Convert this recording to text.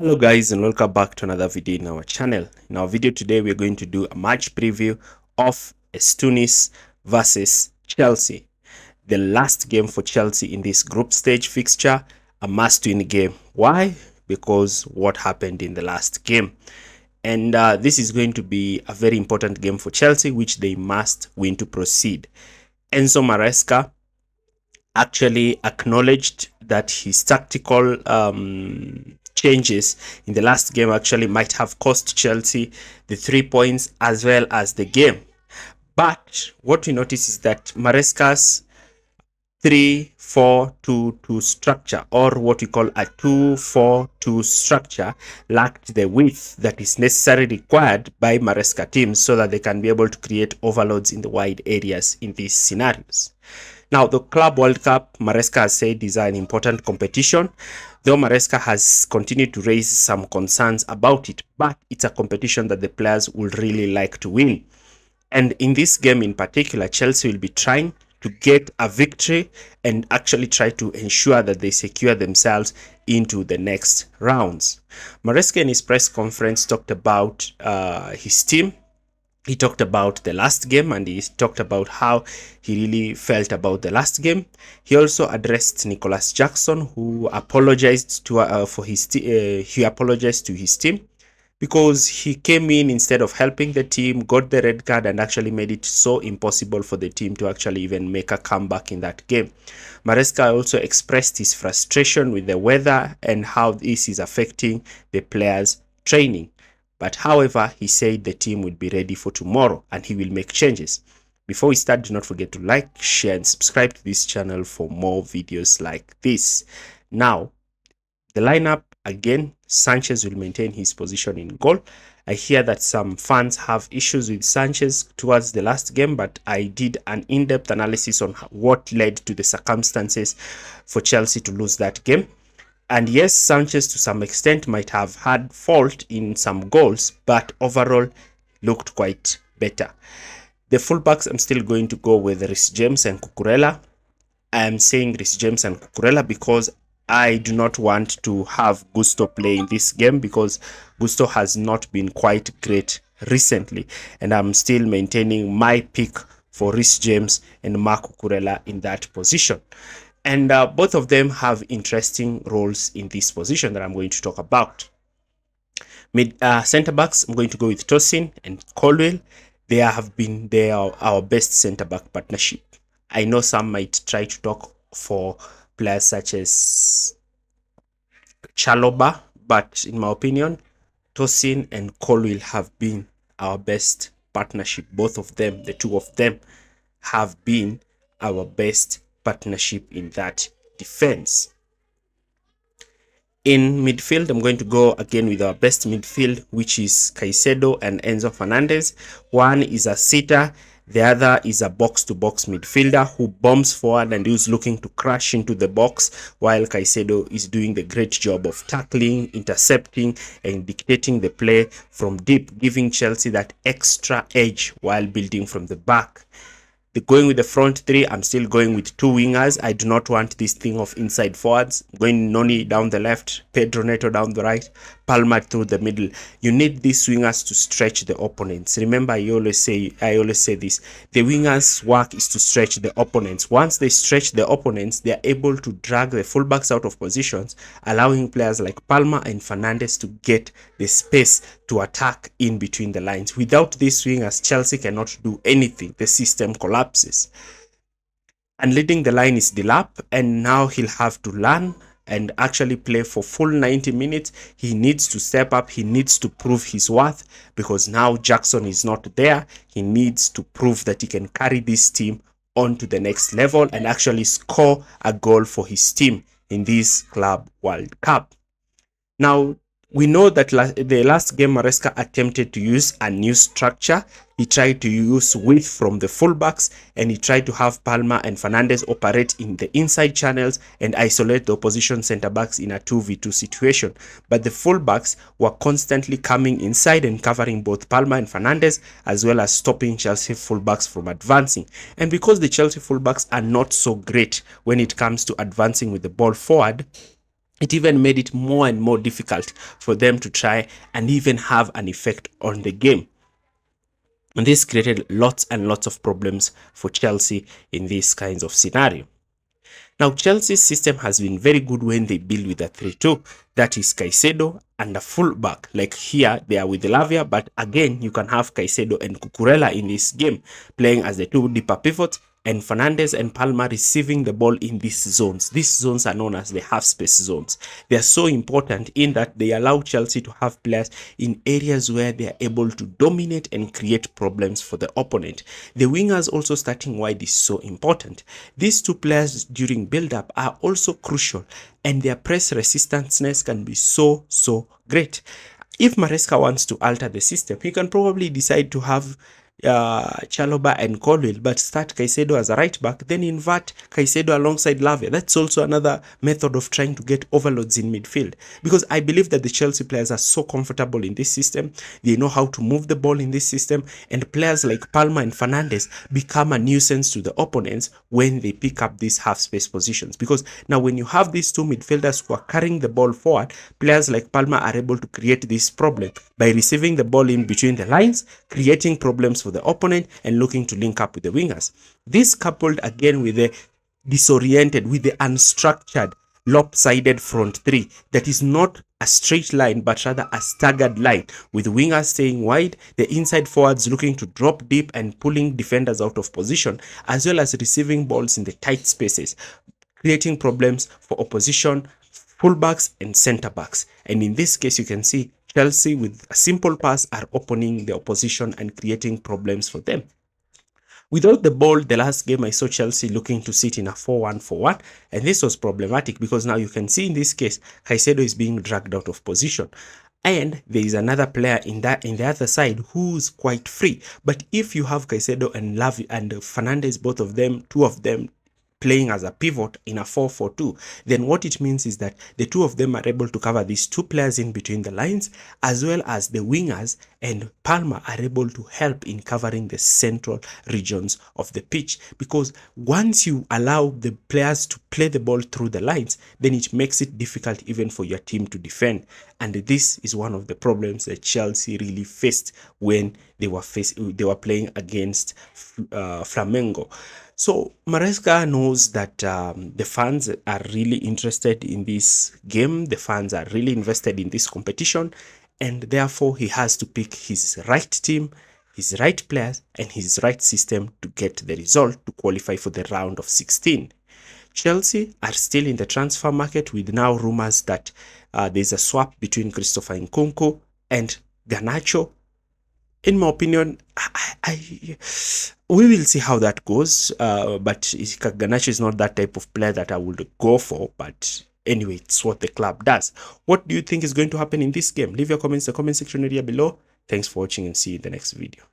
Hello guys, and welcome back to another video in our channel. In our video today we're going to do a match preview of Tunis versus Chelsea. The last game for Chelsea in this group stage fixture, a must-win game. Why? Because what happened in the last game. And this is going to be a very important game for Chelsea, which they must win to proceed. Enzo Maresca actually acknowledged that his tactical changes in the last game actually might have cost Chelsea the 3 points as well as the game. But what we notice is that Maresca's 3-4-2-2 structure, or what we call a 2-4-2 structure, lacked the width that is necessarily required by Maresca teams so that they can be able to create overloads in the wide areas in these scenarios. Now, the Club World Cup, Maresca has said, is an important competition, though Maresca has continued to raise some concerns about it, but it's a competition that the players would really like to win. And in this game in particular, Chelsea will be trying to get a victory and actually try to ensure that they secure themselves into the next rounds. Maresca in his press conference talked about his team. He talked about the last game and he talked about how he really felt about the last game. He also addressed Nicholas Jackson, who apologized to he apologized to his team because he came in instead of helping the team, got the red card, and actually made it so impossible for the team to actually even make a comeback in that game. Maresca also expressed his frustration with the weather and how this is affecting the players' training. But however, he said the team will be ready for tomorrow and he will make changes. Before we start, do not forget to like, share, and subscribe to this channel for more videos like this. Now, the lineup, again, Sanchez will maintain his position in goal. I hear that some fans have issues with Sanchez towards the last game, but I did an in-depth analysis on what led to the circumstances for Chelsea to lose that game. And yes, Sanchez to some extent might have had fault in some goals, but overall looked quite better. The fullbacks, I'm still going to go with Reece James and Cucurella. I am saying Reece James and Cucurella because I do not want to have Gusto play in this game because Gusto has not been quite great recently. And I'm still maintaining my pick for Reece James and Marc Cucurella in that position. And both of them have interesting roles in this position that I'm going to talk about. Center backs, I'm going to go with Tosin and Colwell. They are our best center back partnership. I know some might try to talk for players such as Chaloba, but in my opinion, Tosin and Colwell have been our best partnership. Both of them, the two of them, have been our best partnership in that defense. In midfield, I'm going to go again with our best midfield, which is Caicedo and Enzo Fernandez. One is a sitter, the other is a box-to-box midfielder who bombs forward and is looking to crash into the box, while Caicedo is doing the great job of tackling, intercepting, and dictating the play from deep, giving Chelsea that extra edge while building from the back. Going with the front three, I'm still going with two wingers. I do not want this thing of inside forwards. I'm going Noni down the left, Pedro Neto down the right, Palma through the middle. You need these wingers to stretch the opponents. Remember, I always say this. The wingers' work is to stretch the opponents. Once they stretch the opponents, they are able to drag the fullbacks out of positions, allowing players like Palma and Fernandez to get the space to attack in between the lines. Without these wingers, Chelsea cannot do anything. The system collapses. And leading the line is Delap, and now he'll have to learn and actually play for full 90 minutes. He needs to step up. He needs to prove his worth because now Jackson is not there. He needs to prove that he can carry this team on to the next level and actually score a goal for his team in this Club World Cup. Now, we know that the last game Maresca attempted to use a new structure. He tried to use width from the fullbacks and he tried to have Palma and Fernandez operate in the inside channels and isolate the opposition center backs in a 2v2 situation. But the fullbacks were constantly coming inside and covering both Palma and Fernandez, as well as stopping Chelsea fullbacks from advancing. And because the Chelsea fullbacks are not so great when it comes to advancing with the ball forward, It even made it more and more difficult for them to try and even have an effect on the game. And this created lots and lots of problems for Chelsea in these kinds of scenario. Now, Chelsea's system has been very good when they build with a 3-2. That is Caicedo and a fullback. Like here, they are with Lavia, but again, you can have Caicedo and Cucurella in this game, playing as the two deeper pivots, and Fernandes and Palma receiving the ball in these zones. These zones are known as the half space zones. They are so important in that they allow Chelsea to have players in areas where they are able to dominate and create problems for the opponent. The wingers also starting wide is so important. These two players during build-up are also crucial, and their press resistanceness can be so great. If Maresca wants to alter the system, he can probably decide to have Chaloba and Colwell, but start Caicedo as a right back, then invert Caicedo alongside Lavia. That's also another method of trying to get overloads in midfield, because I believe that the Chelsea players are so comfortable in this system. They know how to move the ball in this system, and players like Palma and Fernandes become a nuisance to the opponents when they pick up these half space positions, because now when you have these two midfielders who are carrying the ball forward, players like Palma are able to create this problem by receiving the ball in between the lines, creating problems for the opponent and looking to link up with the wingers. This coupled again with the disoriented, with the unstructured, lopsided front three that is not a straight line but rather a staggered line, with wingers staying wide, the inside forwards looking to drop deep and pulling defenders out of position, as well as receiving balls in the tight spaces, creating problems for opposition fullbacks and centre backs. And in this case, you can see Chelsea with a simple pass are opening the opposition and creating problems for them. Without the ball, the last game I saw Chelsea looking to sit in a 4-1-4-1, and this was problematic because now you can see in this case, Caicedo is being dragged out of position. And there is another player in the other side who's quite free. But if you have Caicedo and Lavi and Fernandes, both of them, two of them playing as a pivot in a 4-4-2, then what it means is that the two of them are able to cover these two players in between the lines, as well as the wingers and Palma are able to help in covering the central regions of the pitch. Because once you allow the players to play the ball through the lines, then it makes it difficult even for your team to defend. And this is one of the problems that Chelsea really faced when they were playing against Flamengo. So Maresca knows that the fans are really interested in this game. The fans are really invested in this competition, and therefore he has to pick his right team, his right players, and his right system to get the result to qualify for the round of 16. Chelsea are still in the transfer market, with now rumors that there's a swap between Christopher Nkunku and Garnacho. In my opinion, we will see how that goes. But Garnacho is not that type of player that I would go for. But anyway, it's what the club does. What do you think is going to happen in this game? Leave your comments in the comment section area below. Thanks for watching and see you in the next video.